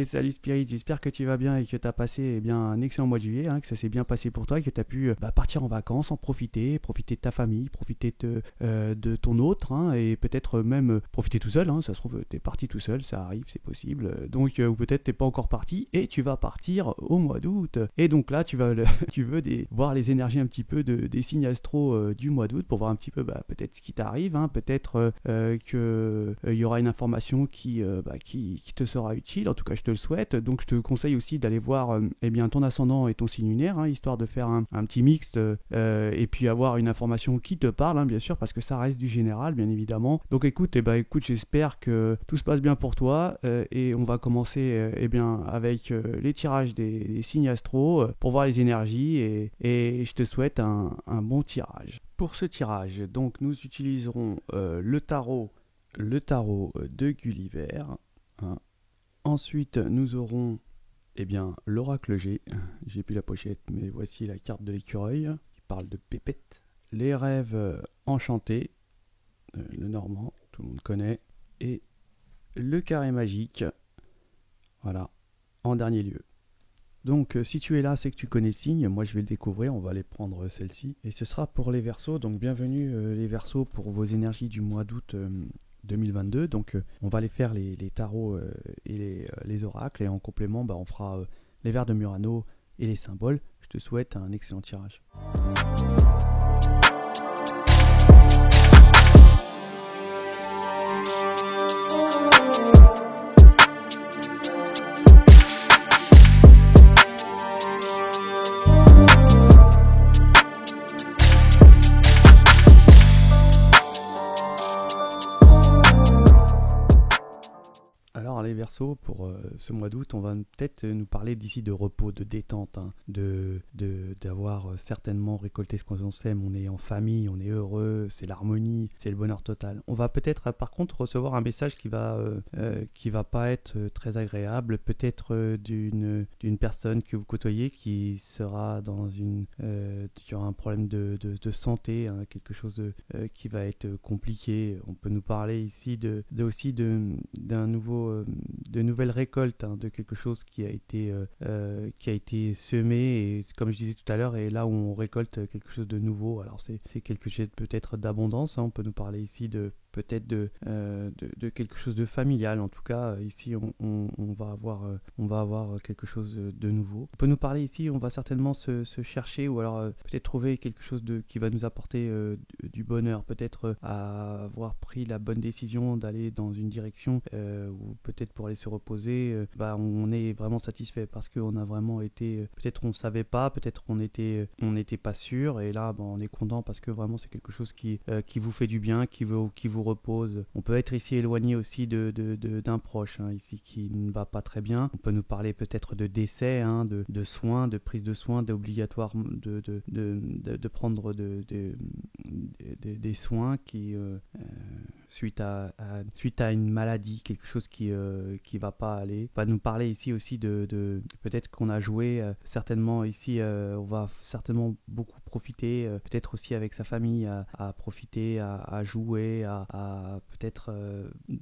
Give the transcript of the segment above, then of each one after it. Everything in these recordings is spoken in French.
Salut Spirit, j'espère que tu vas bien et que tu as passé un excellent mois de juillet, que ça s'est bien passé pour toi et que tu as pu partir en vacances, en profiter de ta famille, profiter de ton autre et peut-être même profiter tout seul. Ça se trouve, tu es parti tout seul, ça arrive, c'est possible. Donc, ou peut-être tu pas encore parti et tu vas partir au mois d'août. Et donc là, tu veux voir les énergies un petit peu des signes astro du mois d'août pour voir un petit peu peut-être ce qui t'arrive, peut-être qu'il y aura une information qui te sera utile. En tout cas, je te le souhaite. Donc, je te conseille aussi d'aller voir ton ascendant et ton signe lunaire, histoire de faire un petit mixte et puis avoir une information qui te parle, bien sûr, parce que ça reste du général, bien évidemment. Donc, écoute, j'espère que tout se passe bien pour toi et on va commencer avec les tirages des signes astro pour voir les énergies et je te souhaite un bon tirage. Pour ce tirage, donc, nous utiliserons le tarot de Gulliver. Ensuite, nous aurons l'oracle G. J'ai plus la pochette, mais voici la carte de l'écureuil qui parle de pépette. Les rêves enchantés, le normand, tout le monde connaît, et le carré magique, voilà, en dernier lieu. Donc, si tu es là, c'est que tu connais le signe. Moi, je vais le découvrir. On va aller prendre celle-ci. Et ce sera pour les Verseaux. Donc, bienvenue les Verseaux pour vos énergies du mois d'août 2022. Donc, on va aller faire les tarots et les oracles. Et en complément, on fera les vers de Murano et les symboles. Je te souhaite un excellent tirage. Les Verseaux, pour ce mois d'août, on va peut-être nous parler d'ici de repos, de détente, d'avoir certainement récolté ce qu'on sème. On est en famille, on est heureux, c'est l'harmonie, c'est le bonheur total. On va peut-être par contre recevoir un message qui va pas être très agréable, peut-être d'une personne que vous côtoyez qui sera qui aura un problème de santé, quelque chose qui va être compliqué. On peut nous parler ici aussi d'un nouveau de nouvelles récoltes, de quelque chose qui a été semé et comme je disais tout à l'heure, et là où on récolte quelque chose de nouveau. Alors c'est quelque chose peut-être d'abondance, on peut nous parler ici peut-être de quelque chose de familial. En tout cas, ici, on va avoir quelque chose de nouveau. On peut nous parler ici, on va certainement se chercher ou alors peut-être trouver quelque chose qui va nous apporter du bonheur. Peut-être avoir pris la bonne décision d'aller dans une direction ou peut-être pour aller se reposer, on est vraiment satisfait parce qu'on a vraiment été, peut-être on savait pas, peut-être on n'était pas sûr, et là, on est content parce que vraiment c'est quelque chose qui vous fait du bien, qui vous repose. On peut être ici éloigné aussi d'un proche ici qui ne va pas très bien. On peut nous parler peut-être de décès, de soins, de prise de soins, d'obligatoire de prendre des soins qui suite à une maladie, quelque chose qui va pas aller. On va nous parler ici aussi de peut-être qu'on a joué certainement ici, on va certainement beaucoup profiter, peut-être aussi avec sa famille à profiter, à jouer, à peut-être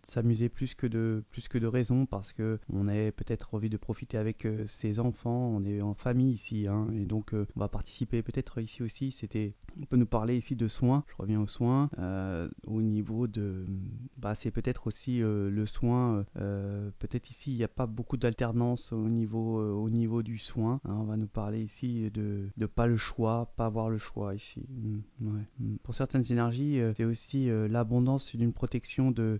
s'amuser plus que de raison, parce que on a peut-être envie de profiter avec ses enfants. On est en famille ici, et donc on va participer peut-être ici aussi. On peut nous parler ici de soins. Je reviens aux soins au niveau de c'est peut-être aussi le soin, peut-être ici il n'y a pas beaucoup d'alternance au niveau du soin, on va nous parler ici de pas avoir le choix ici. Pour certaines énergies, c'est aussi l'abondance d'une protection de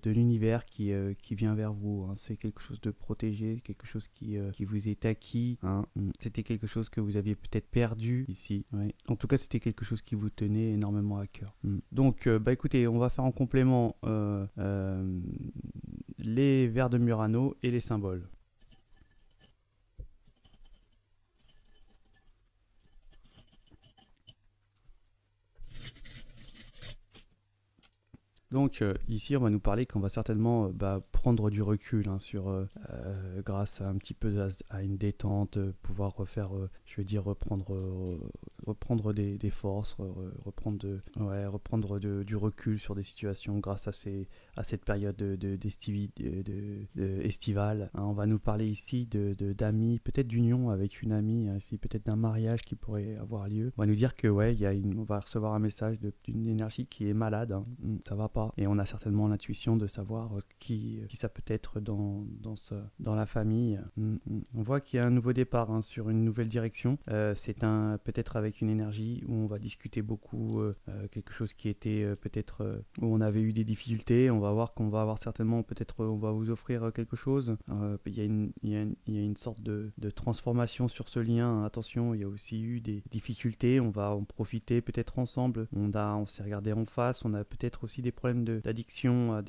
l'univers qui vient vers vous, c'est quelque chose de protégé, quelque chose qui vous est acquis, c'était quelque chose que vous aviez peut-être perdu ici, en tout cas c'était quelque chose qui vous tenait énormément à cœur. Donc écoutez, on va faire en complément les vers de Murano et les symboles. Donc ici on va nous parler qu'on va certainement prendre du recul grâce à un petit peu à une détente, pouvoir refaire je veux dire reprendre des forces, reprendre du recul sur des situations grâce à cette période estivale. Hein, on va nous parler ici d'amis, peut-être d'union avec une amie, hein, peut-être d'un mariage qui pourrait avoir lieu. On va nous dire que on va recevoir un message d'une énergie qui est malade, hein, ça va pas. Et on a certainement l'intuition de savoir qui ça peut être dans la famille. On voit qu'il y a un nouveau départ, hein, sur une nouvelle direction. C'est peut-être avec une énergie où on va discuter beaucoup, quelque chose qui était peut-être où on avait eu des difficultés. On va voir qu'on va avoir certainement, peut-être on va vous offrir quelque chose. Il y a une sorte de transformation sur ce lien. Attention, il y a aussi eu des difficultés. On va en profiter peut-être ensemble. On s'est regardé en face. On a peut-être aussi des problèmes d'addiction à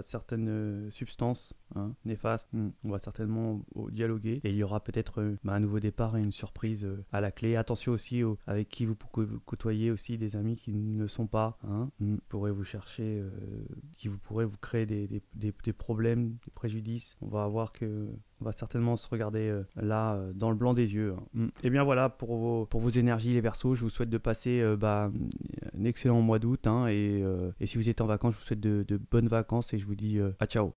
certaines substances, hein, néfastes. On va certainement dialoguer et il y aura peut-être un nouveau départ et une surprise à la clé. Attention aussi avec qui vous côtoyez aussi des amis qui ne sont pas, hein, pourraient vous chercher, qui vous pourraient vous créer des problèmes, des préjudices. On va certainement se regarder là dans le blanc des yeux. Hein. Et bien voilà pour vos énergies les Verseaux. Je vous souhaite de passer un excellent mois d'août, hein, et si vous êtes en vacances, je vous souhaite de bonnes vacances et je vous dis à ciao.